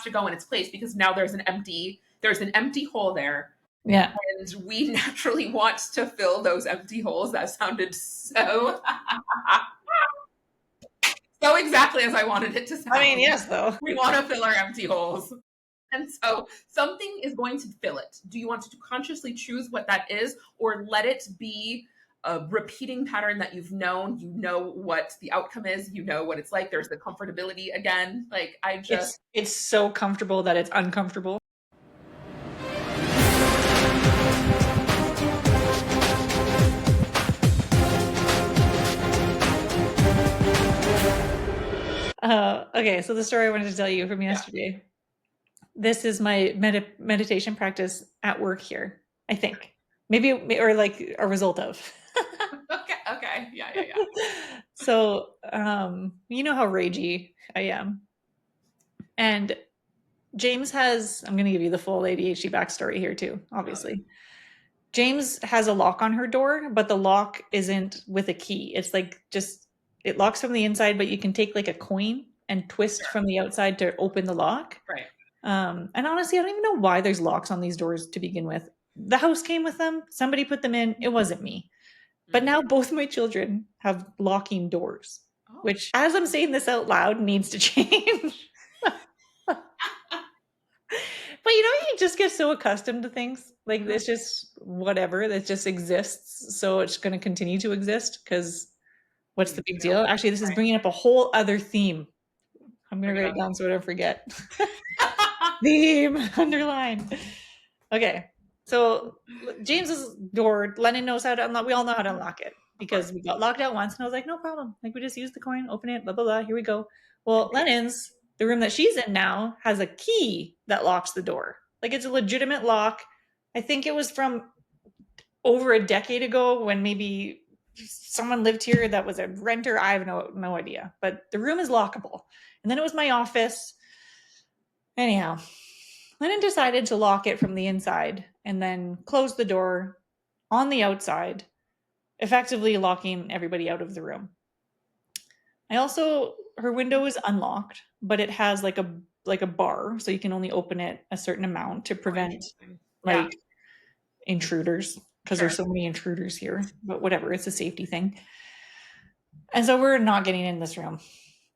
has to go in its place because now there's an empty hole there. Yeah. And we naturally want to fill those empty holes. That sounded so so exactly as I wanted it to sound. I mean, yes, though. We want to fill our empty holes. And so something is going to fill it. Do you want to consciously choose what that is, or let it be a repeating pattern that you've known? You know what the outcome is. You know what it's like. There's the comfortability again. Like, it's so comfortable that it's uncomfortable. Okay, so the story I wanted to tell you from yesterday. Yeah. This is my meditation practice at work here, I think. Maybe, or like a result of. Okay. Yeah. So, you know how ragey I am. And James has, I'm going to give you the full ADHD backstory here too, obviously. James has a lock on her door, but the lock isn't with a key. It's like it locks from the inside, but you can take like a coin and twist from the outside to open the lock. Right. And honestly, I don't even know why there's locks on these doors to begin with. The house came with them. Somebody put them in. It wasn't me. But now both my children have locking doors, which, as I'm saying this out loud, needs to change. But you just get so accustomed to things. Like, it's just whatever. That just exists. So it's going to continue to exist because what's the big deal? Actually, this is bringing up a whole other theme. I'm going to write it down so I don't forget. Theme, underline. Okay. So James's door, Lennon knows how to unlock. We all know how to unlock it because we got locked out once. And I was like, no problem. Like, we just use the coin, open it, blah, blah, blah. Here we go. Well, Lennon's, the room that she's in now, has a key that locks the door. Like, it's a legitimate lock. I think it was from over a decade ago when maybe someone lived here that was a renter. I have no idea. But the room is lockable. And then it was my office. Anyhow, Lennon decided to lock it from the inside and then close the door on the outside, effectively locking everybody out of the room. Her window is unlocked, but it has like a bar, so you can only open it a certain amount to prevent intruders, because there's so many intruders here. But whatever, it's a safety thing. And so we're not getting in this room.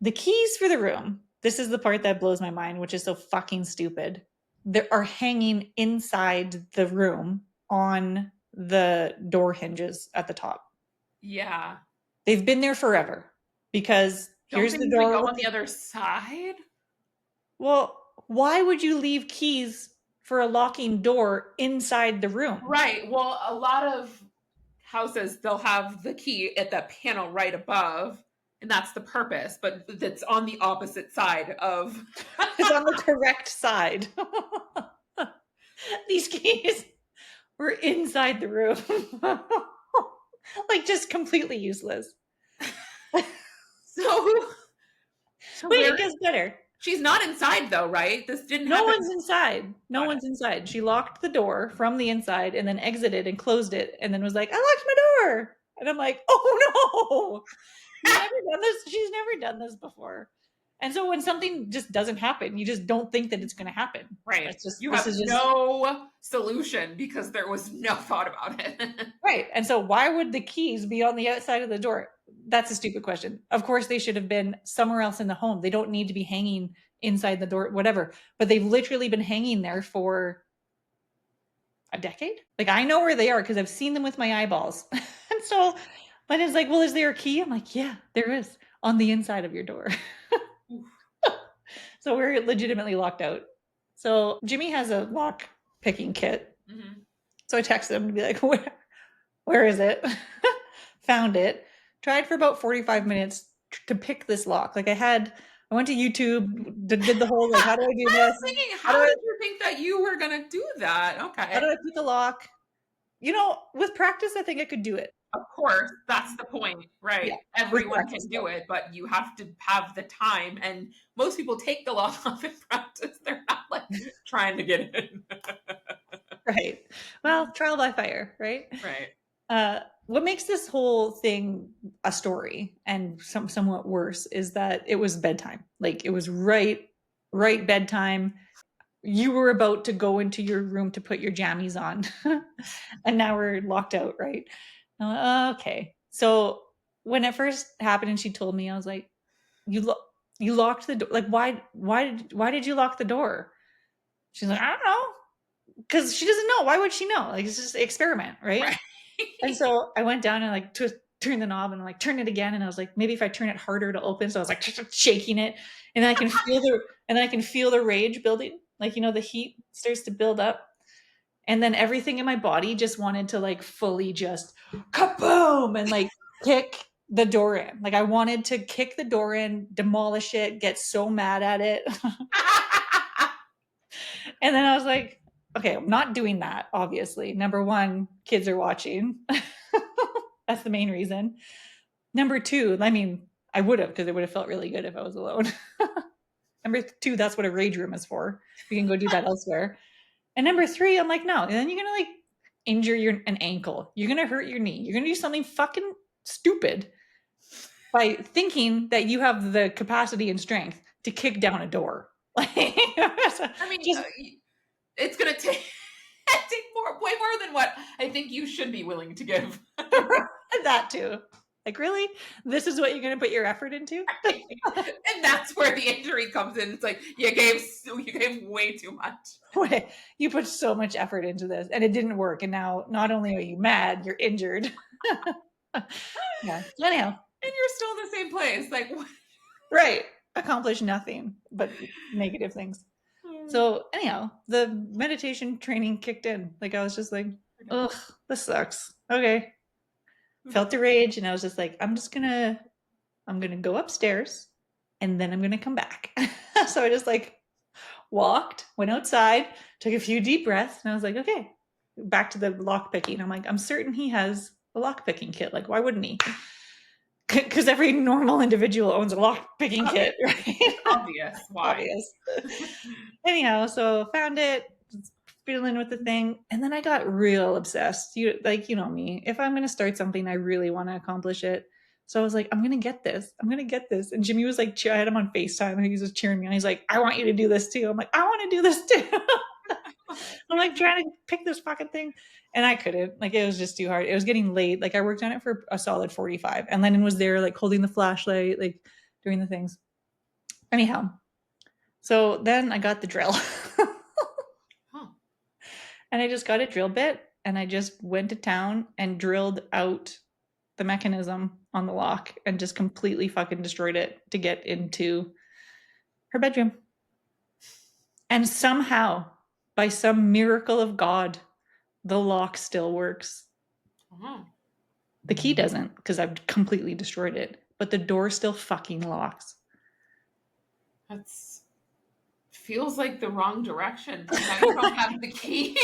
The keys for the room, this is the part that blows my mind, which is so fucking stupid. They are hanging inside the room on the door hinges at the top. Yeah. They've been there forever because here's the door. Go on the other side? Well, why would you leave keys for a locking door inside the room? Right. Well, a lot of houses, they'll have the key at the panel right above. And that's the purpose, but it's on the opposite side of... It's on the correct side. These keys were inside the room. Like, just completely useless. So wait, it gets better. She's not inside though, right? This didn't happen. No one's inside. No one's inside. She locked the door from the inside and then exited and closed it and then was like, I locked my door. And I'm like, oh no. You've never done this. She's never done this before. And so when something just doesn't happen, you just don't think that it's going to happen. Right. You have no solution because there was no thought about it. Right. And so why would the keys be on the outside of the door? That's a stupid question. Of course, they should have been somewhere else in the home. They don't need to be hanging inside the door, whatever. But they've literally been hanging there for a decade. Like, I know where they are because I've seen them with my eyeballs. And so Lennon's like, well, is there a key? I'm like, yeah, there is, on the inside of your door. So we're legitimately locked out. So Jimmy has a lock picking kit. Mm-hmm. So I texted him to be like, where is it? Found it. Tried for about 45 minutes to pick this lock. Like, I went to YouTube, did the whole, like, how do I do this? I was thinking, how did you think that you were going to do that? Okay. How do I pick a lock? With practice, I think I could do it. Of course, that's the point, right? Yeah, everyone can do it, but you have to have the time. And most people take the lock off in practice. They're not like trying to get in. Right. Well, trial by fire, right? Right. What makes this whole thing a story and somewhat worse is that it was bedtime. Like, it was right right bedtime. You were about to go into your room to put your jammies on, and now we're locked out, right? Okay. So when it first happened and she told me, I was like, you locked the door. Like, why did you lock the door? She's like, I don't know. Because she doesn't know. Why would she know? Like, it's just an experiment, right? And so I went down and like turned the knob and like turned it again. And I was like, maybe if I turn it harder to open. So I was like shaking it, and I can feel the rage building. Like, the heat starts to build up. And then everything in my body just wanted to like fully just kaboom and like kick the door in. Like I wanted to kick the door in, demolish it, get so mad at it. And then I was like, okay, I'm not doing that, obviously. Number one, kids are watching. That's the main reason. Number two, I mean, I would have, because it would have felt really good if I was alone. Number two, that's what a rage room is for. We can go do that elsewhere. And number three, I'm like, no. And then you're going to like injure an ankle. You're going to hurt your knee. You're going to do something fucking stupid by thinking that you have the capacity and strength to kick down a door. I mean, it's going to take way more than what I think you should be willing to give. That too. Like, really? This is what you're going to put your effort into? And that's where the injury comes in. It's like, you gave way too much. You put so much effort into this and it didn't work. And now not only are you mad, you're injured. Yeah. Anyhow. And you're still in the same place. Like, what? Right. Accomplish nothing but negative things. So anyhow, the meditation training kicked in. Like I was just like, ugh, this sucks. Okay. Felt the rage, and I was just like, I'm gonna go upstairs and then I'm gonna come back. So I just like walked, went outside, took a few deep breaths, and I was like, okay, back to the lock picking. I'm like, I'm certain he has a lock picking kit. Like, why wouldn't he? Because every normal individual owns a lock picking kit, right? Obvious. Why? Obvious. Anyhow, so found it, fiddling with the thing, and then I got real obsessed. You know me. If I'm going to start something, I really want to accomplish it. So I was like, I'm going to get this. And Jimmy was like, I had him on FaceTime, and he was just cheering me on. He's like, I want you to do this too. I'm like, I want to do this too. I'm like trying to pick this fucking thing, and I couldn't. Like, it was just too hard. It was getting late. Like, I worked on it for a solid 45, and Lennon was there, like holding the flashlight, like doing the things. Anyhow, so then I got the drill. And I just got a drill bit, and I just went to town and drilled out the mechanism on the lock and just completely fucking destroyed it to get into her bedroom. And somehow, by some miracle of God, the lock still works. The key doesn't, because I've completely destroyed it, but the door still fucking locks. That's feels like the wrong direction. Now you don't have the key.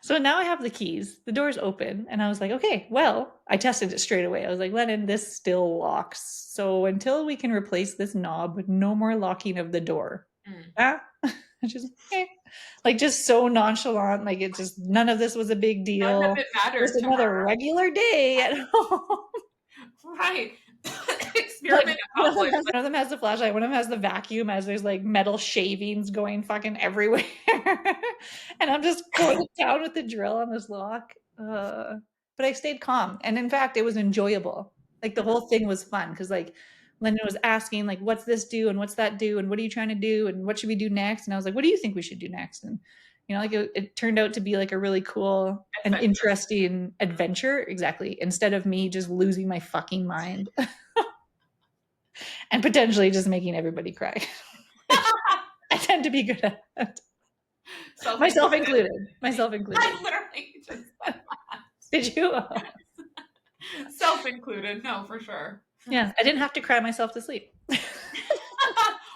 So now I have the keys. The door's open, and I was like, okay, well, I tested it straight away. I was like, Lennon, this still locks. So until we can replace this knob, no more locking of the door. Just okay. Like, just so nonchalant. Like, it just, none of this was a big deal. None of it mattered. Just another regular day at home. Right. Experiment accomplished. One of them has the flashlight. One of them has the vacuum, as there's like metal shavings going fucking everywhere. And I'm just going to town with the drill on this lock. But I stayed calm. And in fact, it was enjoyable. Like, the whole thing was fun, because like Linda was asking, like, what's this do? And what's that do? And what are you trying to do? And what should we do next? And I was like, what do you think we should do next? And like it turned out to be like a really cool and interesting adventure. Exactly. Instead of me just losing my fucking mind. And potentially just making everybody cry. I tend to be good at it. Myself included. I literally just said that. Did you? Self-included. No, for sure. Yeah, I didn't have to cry myself to sleep.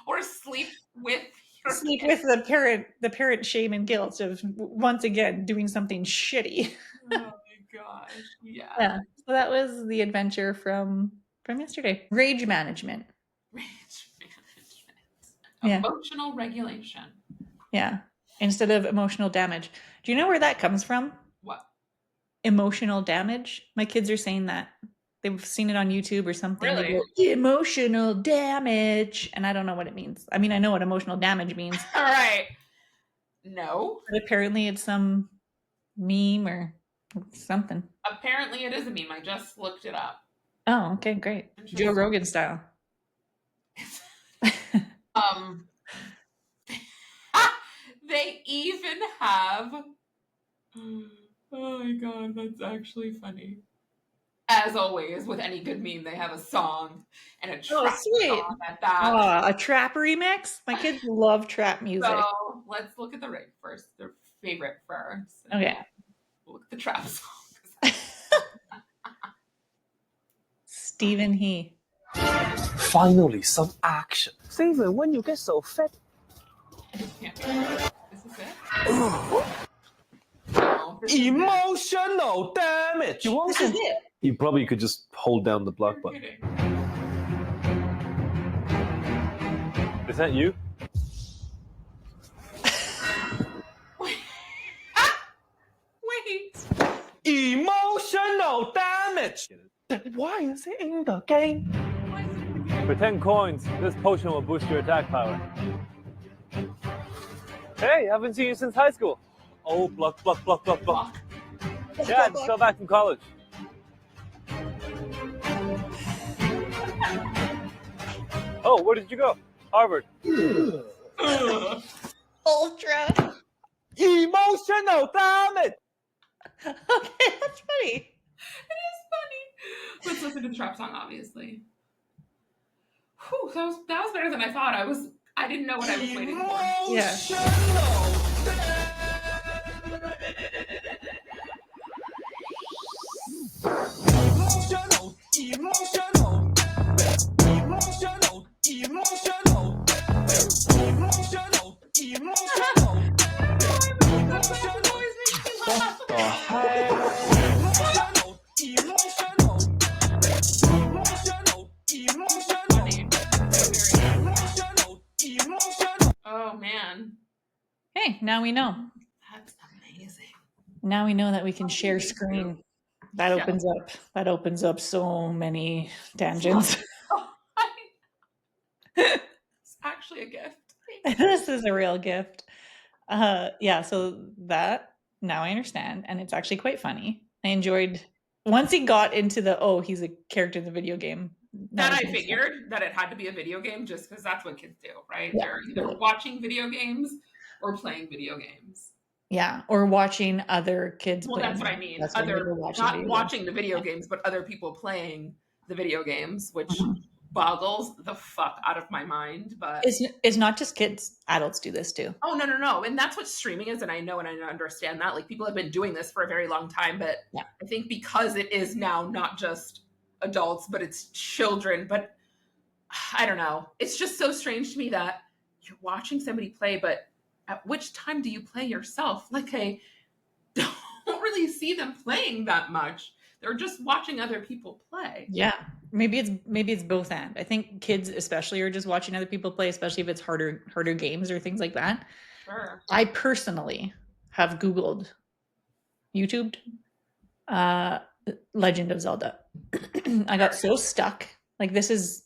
Or sleep with the parent shame and guilt of once again doing something shitty. Oh my gosh. Yeah. So that was the adventure from yesterday. Rage management. Emotional regulation. Yeah. Instead of emotional damage. Do you know where that comes from? What? Emotional damage. My kids are saying that. They've seen it on YouTube or something. They Really? go, emotional damage. And I don't know what it means. I mean, I know what emotional damage means. All right. No. But apparently it's some meme or something. Apparently it is a meme. I just looked it up. Oh, okay, great. Joe Rogan style. They even have. Oh my god, that's actually funny. As always, with any good meme, they have a song and a trap song at that. Oh, a trap remix? My kids love trap music. So let's look at the rig first. Their favorite first. Okay. We'll look at the trap song. Stephen He. Finally, some action. Stephen, when you get so fat. This is it? No, Emotional damage. You want some? You probably could just hold down the block button. Is that you? Wait. Emotional damage. Why is it in the game? For 10 coins, this potion will boost your attack power. Hey, haven't seen you since high school. Oh, block. Yeah, I just got back from college. Oh, where did you go? Harvard. Ultra. Emotional damage. Okay, that's funny. It is funny. Let's listen to the trap song, obviously. Whew, that was better than I thought. I didn't know what I was waiting for. Yeah. Oh man. Hey, now we know. That's amazing. Now we know that we can share screen. That opens up so many tangents. It's actually a gift. This is a real gift. Yeah, so that now I understand, and it's actually quite funny. I enjoyed once he got into he's a character in the video game. That I figured that it had to be a video game just because that's what kids do, right? Yeah, They're either watching video games or playing video games. Yeah, or watching other kids play. Well, that's what I mean. Not watching the video games, but other people playing the video games, which boggles the fuck out of my mind. But it's not just kids; adults do this too. Oh no! And that's what streaming is, and I know and I understand that. Like people have been doing this for a very long time, but yeah. I think because it is now not just adults, but it's children. But I don't know. It's just so strange to me that you're watching somebody play, but at which time do you play yourself? Like I don't really see them playing that much. They're just watching other people play. Yeah. Maybe it's both and. I think kids especially are just watching other people play, especially if it's harder games or things like that. Sure. I personally have Googled, YouTubed, Legend of Zelda. I got so stuck. Like this is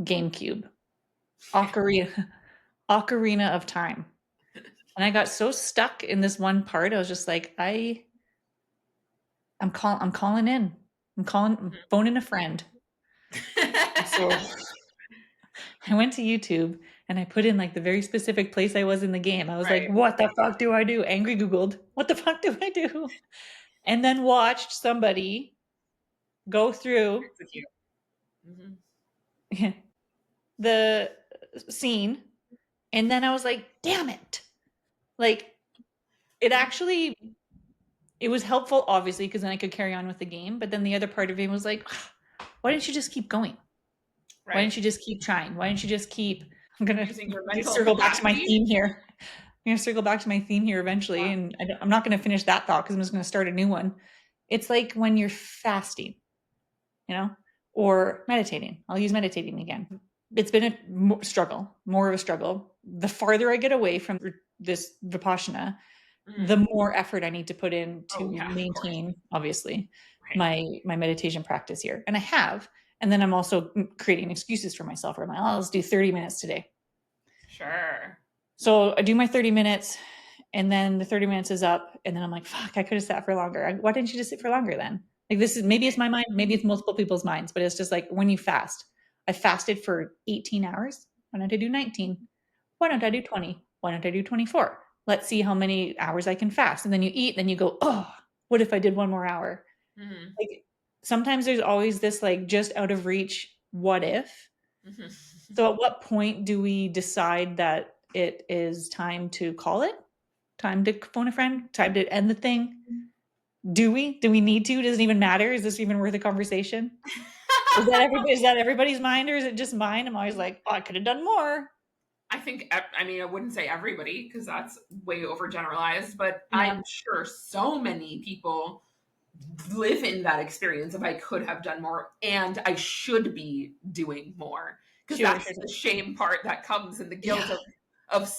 GameCube. Ocarina of Time. And I got so stuck in this one part. I was just like, I'm calling in. I'm phoning a friend. So I went to YouTube and I put in like the very specific place I was in the game. I was like, what the fuck do I do? Angry Googled, what the fuck do I do? And then watched somebody go through the scene. And then I was like, damn it. Like it was helpful, obviously, because then I could carry on with the game. But then the other part of it was like, why didn't you just keep going? Right. Why didn't you just keep trying? Why didn't you just keep? I'm going to circle back to my theme here. I'm going to circle back to my theme here eventually. Wow. And I'm not going to finish that thought because I'm just going to start a new one. It's like when you're fasting, or meditating. I'll use meditating again. It's been more of a struggle. The farther I get away from this Vipassana, the more effort I need to put in to maintain, obviously. my meditation practice here, and I have. And then I'm also creating excuses for myself. Where I'm like, oh, let's do 30 minutes today. Sure. So I do my 30 minutes, and then the 30 minutes is up, and then I'm like, fuck, I could have sat for longer. Why didn't you just sit for longer then? Like, this is, maybe it's my mind, maybe it's multiple people's minds, but it's just like, when you fast, I fasted for 18 hours. Why don't I do 19? Why don't I do 20? Why don't I do 24? Let's see how many hours I can fast. And then you eat, then you go, oh, what if I did one more hour? Mhm. Like, sometimes there's always this, like, just out of reach, what if? Mhm. So at what point do we decide that it is time to call it? Time to phone a friend? Time to end the thing? Do we? Do we need to? Does it even matter? Is this even worth a conversation? Is that everybody's mind, or is it just mine? I'm always like, oh, I could have done more. I think, I mean, I wouldn't say everybody because that's way overgeneralized, but Yeah. I'm sure so many people live in that experience of I could have done more and I should be doing more. Because Sure, that's sure. the shame part that comes and the guilt Yeah. of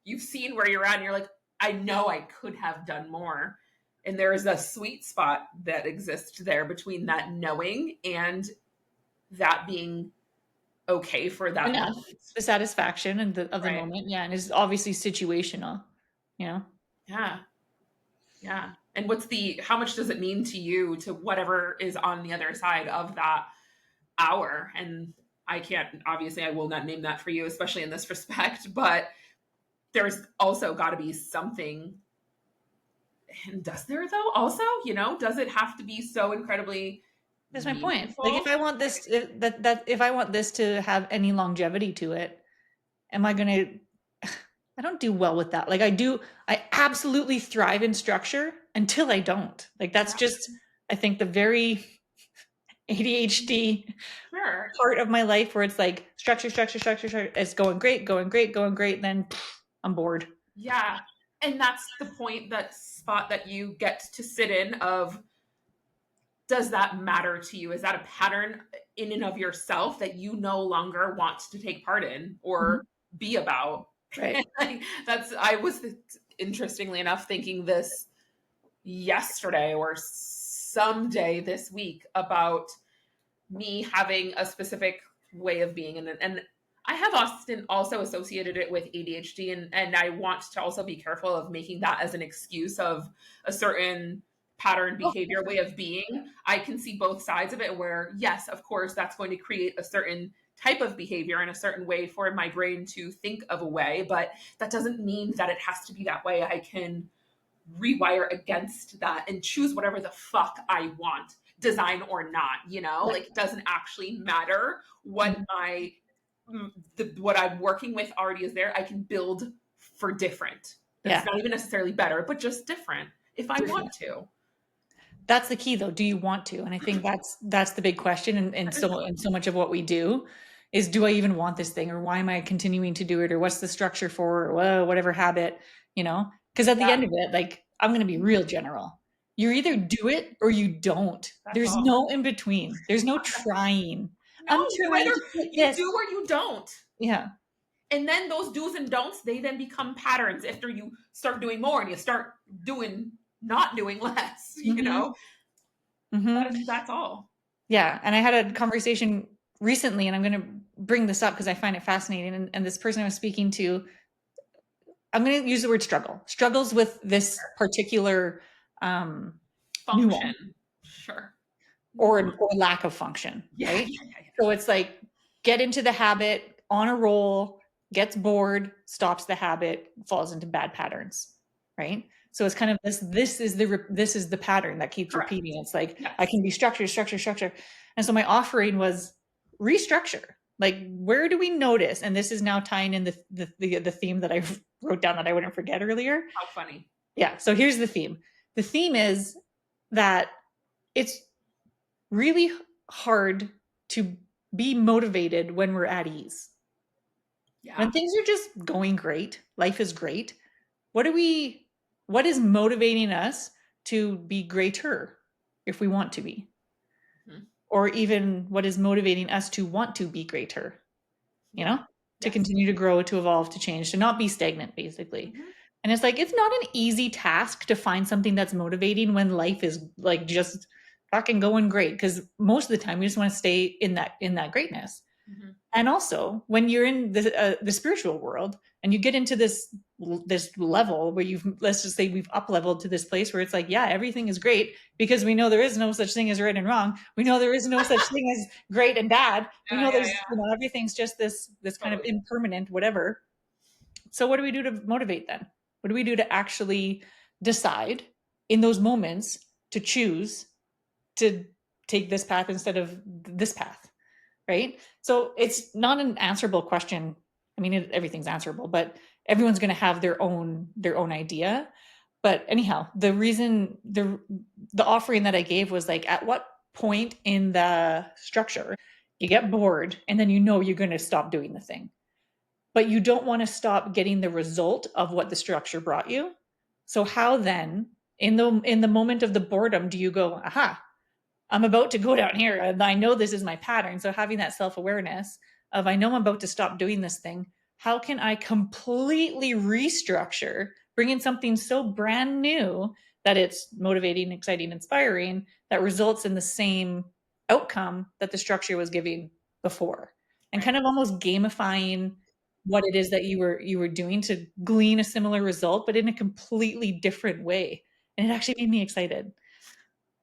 you've seen where you're at and you're like, I know I could have done more. And there is a sweet spot that exists there between that knowing and that being okay for that Enough. moment. The satisfaction and of the Right. moment. Yeah. And it's obviously situational, you know? Yeah. Yeah. And how much does it mean to you, to whatever is on the other side of that hour? And obviously, I will not name that for you, especially in this respect, but there's also got to be something. And does there, though, also, does it have to be so incredibly That's my point. meaningful? Like, if I want this, if I want this to have any longevity to it, am I going to, I don't do well with that. Like, I absolutely thrive in structure until I don't. Like, that's just, I think, the very ADHD Sure. part of my life where it's like structure. It's going great. Then I'm bored. Yeah. And that's the point, that spot that you get to sit in of, does that matter to you? Is that a pattern in and of yourself that you no longer want to take part in or be about? Right. I was, interestingly enough, thinking this yesterday or someday this week about me having a specific way of being. And I have often also associated it with ADHD. And I want to also be careful of making that as an excuse of a certain pattern, behavior, way of being. I can see both sides of it where, yes, of course, that's going to create a certain type of behavior in a certain way for my brain to think of a way, but that doesn't mean that it has to be that way. I can rewire against that and choose whatever the fuck I want, design or not, like, it doesn't actually matter what what I'm working with already is there. I can build for different. It's not even necessarily better, but just different if I want to. That's the key, though. Do you want to? And I think that's the big question. And so much of what we do is, do I even want this thing, or why am I continuing to do it, or what's the structure for, or whatever habit, because at the end of it, like, I'm going to be real general. You either do it or you don't. There's no in between. There's no trying. No, you do or you don't. Yeah. And then those do's and don'ts, they then become patterns after you start doing more and you start not doing less, That's all. Yeah. And I had a conversation recently, and I'm going to bring this up because I find it fascinating. And this person I was speaking to, I'm going to use the word struggles with this particular function. nuance. Sure. Or lack of function. Yeah, right? yeah. So it's like, get into the habit, on a roll, gets bored, stops the habit, falls into bad patterns. Right. So it's kind of this is the pattern that keeps repeating. It's like, I can be structure. And so my offering was restructure. Like, where do we notice? And this is now tying in the theme that I wrote down that I wouldn't forget earlier. How funny. Yeah. So here's the theme. The theme is that it's really hard to be motivated when we're at ease. Yeah. When things are just going great, life is great. What is motivating us to be greater if we want to be? Or even what is motivating us to want to be greater, to continue to grow, to evolve, to change, to not be stagnant, basically. And it's like, it's not an easy task to find something that's motivating when life is like just fucking going great, because most of the time we just want to stay in that greatness. Mhm. And also, when you're in the spiritual world and you get into this level where let's just say we've up leveled to this place where it's like, yeah, everything is great, because we know there is no such thing as right and wrong. We know there is no such thing as great and bad. We know there's, everything's just this kind of impermanent whatever. So what do we do to motivate then? What do we do to actually decide in those moments to choose to take this path instead of this path? Right? So it's not an answerable question. I mean, everything's answerable, but everyone's going to have their own idea. But anyhow, the reason the offering that I gave was like, at what point in the structure you get bored and then you're going to stop doing the thing, but you don't want to stop getting the result of what the structure brought you. So how then, in the moment of the boredom, do you go, aha, I'm about to go down here and I know this is my pattern. So having that self-awareness of, I know I'm about to stop doing this thing. How can I completely restructure, bring in something so brand new that it's motivating, exciting, inspiring, that results in the same outcome that the structure was giving before, and kind of almost gamifying what it is that you were doing to glean a similar result, but in a completely different way. And it actually made me excited.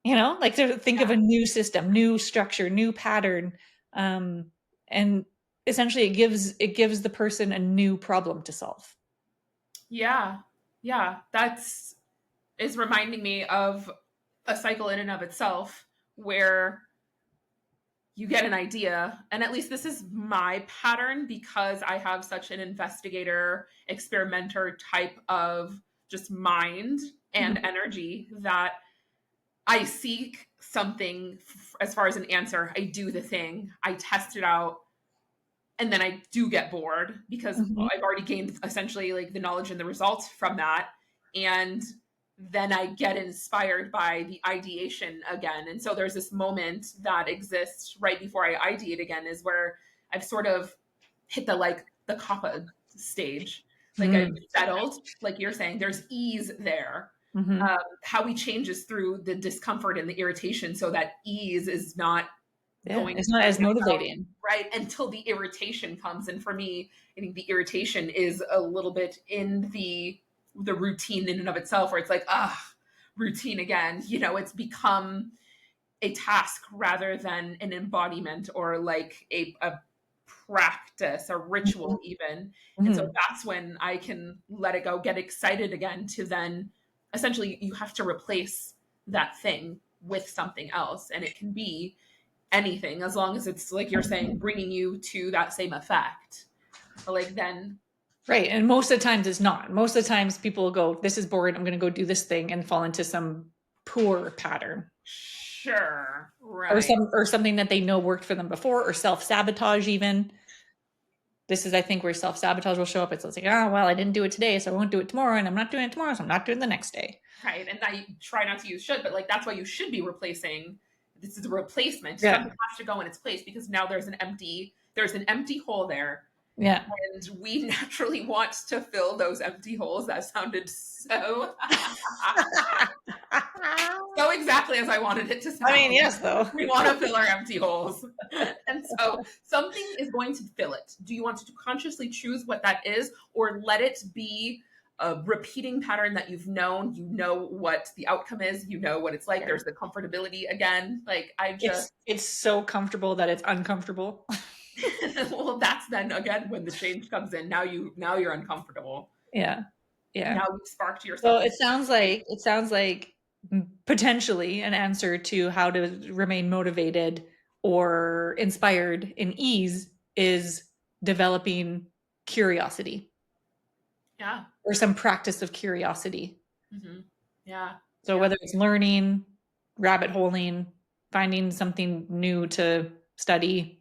Like to think of a new system, new structure, new pattern. And essentially it gives the person a new problem to solve. Yeah. Yeah. Is reminding me of a cycle in and of itself where you get an idea, and at least this is my pattern because I have such an investigator, experimenter type of just mind and energy, that I seek something as far as an answer. I do the thing, I test it out, and then I do get bored because I've already gained essentially like the knowledge and the results from that. And then I get inspired by the ideation again. And so there's this moment that exists right before I ideate again, is where I've sort of hit the kappa stage. Like I've settled, like you're saying, there's ease there. How we change is through the discomfort and the irritation, so that ease is not going, it's not as motivating, right, until the irritation comes. And for me, I think the irritation is a little bit in the routine in and of itself, where it's like, routine again. It's become a task rather than an embodiment, or like a practice, a ritual even. And so that's when I can let it go, get excited again, to then essentially you have to replace that thing with something else. And it can be anything, as long as it's, like you're saying, bringing you to that same effect. But like then, right? And most of the times it's not. Most of the times people will go, this is boring, I'm going to go do this thing, and fall into some poor pattern. Sure, right. Or something that they know worked for them before, or self-sabotage even. This is, I think, where self-sabotage will show up. It's like, well, I didn't do it today, so I won't do it tomorrow, and I'm not doing it tomorrow, so I'm not doing it the next day. Right. And that you try not to use should, but like that's why you should be replacing. This is a replacement. Yeah. Something has to go in its place, because now there's an empty hole there. Yeah. And we naturally want to fill those empty holes. That sounded so so exactly as I wanted it to sound. I mean, yes, though. We want to fill our empty holes. And so something is going to fill it. Do you want to consciously choose what that is, or let it be a repeating pattern that you've known? You know what the outcome is. You know what it's like. There's the comfortability again. Like it's so comfortable that it's uncomfortable. Well, that's then again when the change comes in. Now you're uncomfortable. Yeah. Now you've sparked yourself. So it sounds like potentially an answer to how to remain motivated or inspired in ease is developing curiosity. Yeah. Or some practice of curiosity. Yeah. So whether it's learning, rabbit holing, finding something new to study,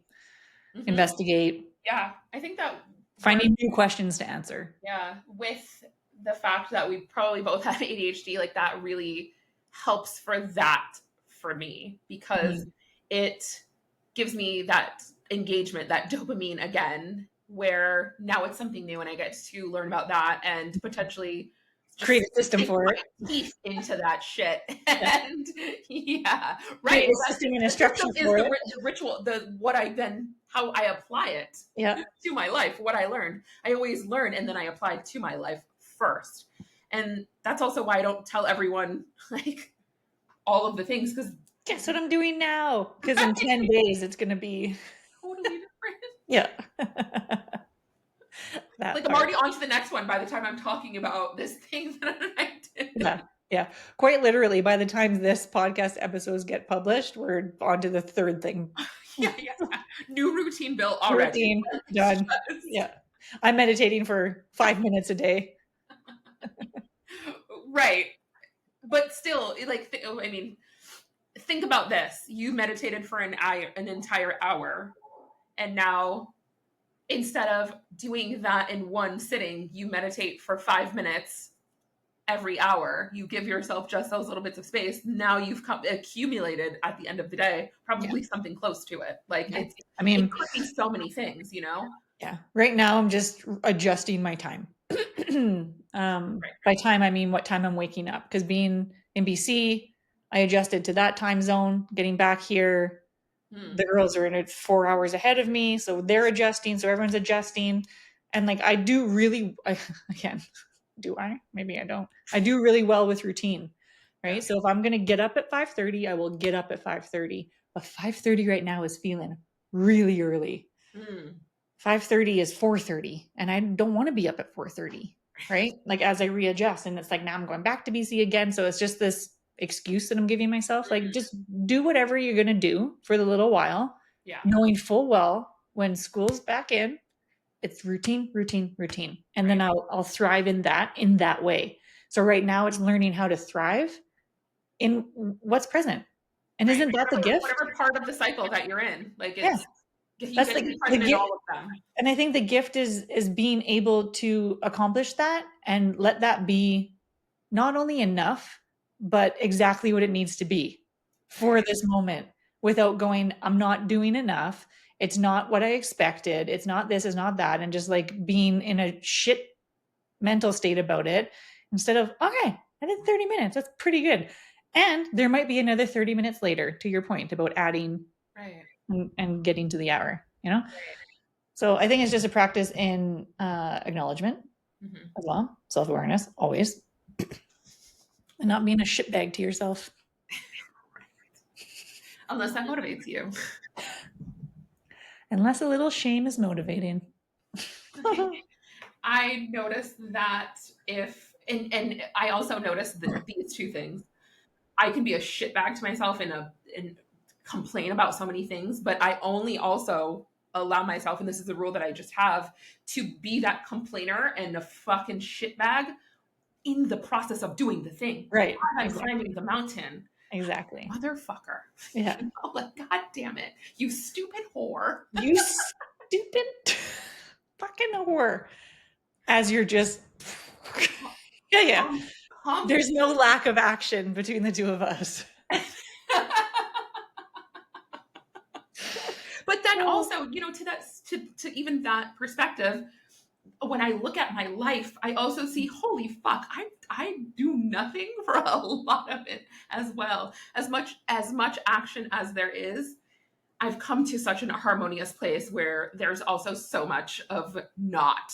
investigate. Yeah. I think that finding new questions to answer. Yeah. With the fact that we probably both have ADHD, like that really helps for me, because it gives me that engagement, that dopamine again, where now it's something new and I get to learn about that and potentially create a system sink for my it. teeth into that shit. And yeah, Create right. a system and a structure Is for it. the ritual, how I apply it Yeah. to my life, what I learned. I always learn and then I apply to my life first. And that's also why I don't tell everyone like all of the things, because Guess what I'm doing now? Because in 10 days it's gonna be totally different. yeah. Like I'm part. already on to the next one by the time I'm talking about this thing that I did. Yeah. Quite literally, by the time this podcast episodes get published, we're on to the third thing. Yeah. New routine built already. Routine done. Yeah. I'm meditating for 5 minutes a day. Right. But still, like, I mean, think about this. You meditated for an entire hour, and now instead of doing that in one sitting, you meditate for 5 minutes every hour. You give yourself just those little bits of space. Now you've accumulated at the end of the day, probably something close to it. Like it could be so many things, you know? Yeah. Right now I'm just adjusting my time. By time, I mean what time I'm waking up. Because being in BC, I adjusted to that time zone. Getting back here, the girls are in it 4 hours ahead of me, so they're adjusting. So everyone's adjusting, and like I do really, again, do I? Maybe I don't. I do really well with routine, right? So if I'm gonna get up at 5:30, I will get up at 5:30. But 5:30 right now is feeling really early. 5:30 is 4:30, and I don't want to be up at 4:30, right? Like as I readjust, and it's like now I'm going back to BC again. So it's just this excuse that I'm giving myself. Like just do whatever you're gonna do for the little while, knowing full well when school's back in, it's routine, and then I'll thrive in that way. So right now it's learning how to thrive in what's present, and isn't that the gift? Whatever part of the cycle that you're in, like it's. That's the gift, all of them. And I think the gift is being able to accomplish that and let that be not only enough, but exactly what it needs to be for this moment, without going, I'm not doing enough. It's not what I expected. It's not this, it's not that. And just like being in a shit mental state about it, instead of, okay, I did 30 minutes. That's pretty good. And there might be another 30 minutes later, to your point about adding and getting to the hour, you know? So I think it's just a practice in acknowledgement as well, self-awareness, always, and not being a shitbag to yourself. Unless that motivates you. Unless a little shame is motivating. I noticed that and I also noticed these two things. I can be a shitbag to myself and complain about so many things, but I only also allow myself, and this is the rule that I just have, to be that complainer and a fucking shitbag in the process of doing the thing. Right. I'm climbing the mountain. Exactly. Motherfucker. Yeah. You know, like, God damn it. You stupid whore. You stupid fucking whore. As you're just yeah. There's no lack of action between the two of us. But then also, you know, to even that perspective, when I look at my life, I also see, holy fuck, I do nothing for a lot of it as well. As much action as there is, I've come to such an harmonious place where there's also so much of not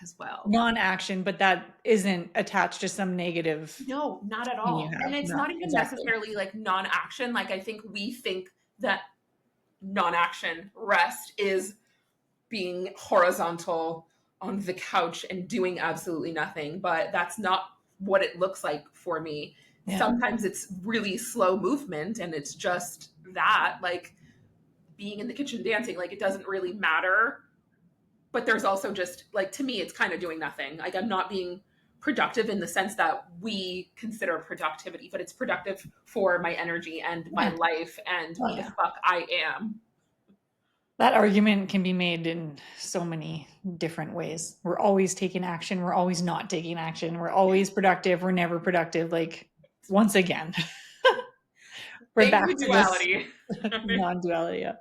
as well. Non-action, but that isn't attached to some negative. No, not at all. And it's not even necessarily like non-action. Like I think we think that non-action rest is being horizontal on the couch and doing absolutely nothing, but that's not what it looks like for me. Yeah. Sometimes it's really slow movement and it's just that, like being in the kitchen dancing, like it doesn't really matter. But there's also just like, to me, it's kind of doing nothing. Like I'm not being productive in the sense that we consider productivity, but it's productive for my energy and my life and who the fuck I am. That argument can be made in so many different ways. We're always taking action. We're always not taking action. We're always productive. We're never productive. Like, once again, we're back to duality. Non-duality. Yeah.